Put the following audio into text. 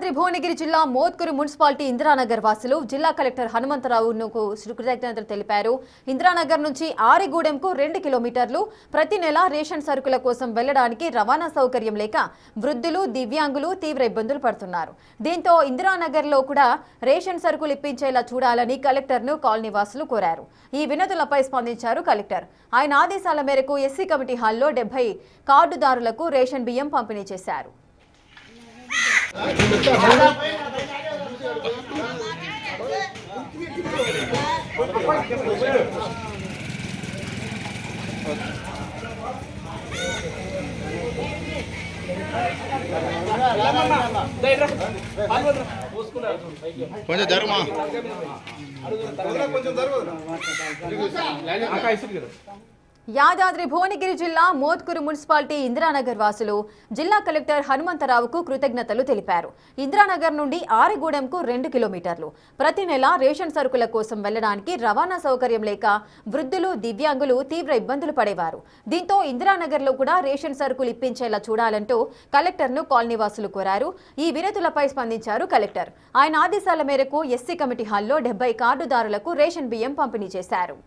యాదాద్రి భువనగిరి జిల్లా మోత్కూరు మున్సిపాలిటీ ఇందిరానగర్ వాసులు జిల్లా కలెక్టర్ హనుమంతరావుకు కృతజ్ఞతలు తెలిపారు. ఇందిరానగర్ నుంచి ఆరిగూడెంకు 2 కిలోమీటర్లు. ప్రతి నెల రేషన్ సరుకుల కోసం వెళ్లడానికి రవాణా సౌకర్యం లేక వృద్ధులు, దివ్యాంగులు తీవ్ర ఇబ్బందులు పడుతున్నారు. దీంతో ఇందిరానగర్లో కూడా రేషన్ సరుకులు ఇప్పించేలా చూడాలని కలెక్టర్ను కాలనీ వాసులు కోరారు. ఈ వినతులపై స్పందించారు కలెక్టర్. ఆయన ఆదేశాల మేరకు ఎస్సీ కమిటీ హాల్లో 70 కార్డుదారులకు రేషన్ బియ్యం పంపిణీ చేశారు. కొంచెం జరుమా యాదాద్రి భువనగిరి జిల్లా మోత్కూరు మున్సిపాలిటీ ఇందిరానగర్ వాసులు జిల్లా కలెక్టర్ హనుమంతరావుకు కృతజ్ఞతలు తెలిపారు. ఇందిరానగర్ నుండి ఆరిగూడెంకు 2 కిలోమీటర్లు. ప్రతి నెల రేషన్ సరుకుల కోసం వెళ్లడానికి రవాణా సౌకర్యం లేక వృద్ధులు, దివ్యాంగులు తీవ్ర ఇబ్బందులు పడేవారు. దీంతో ఇందిరానగర్లో కూడా రేషన్ సరుకులు ఇప్పించేలా చూడాలంటూ కలెక్టర్ను కాలనీ వాసులు కోరారు. ఈ వినతులపై స్పందించారు కలెక్టర్. ఆయన ఆదేశాల మేరకు ఎస్సీ కమిటీ హాల్లో 70 కార్డుదారులకు రేషన్ బియ్యం పంపిణీ చేశారు.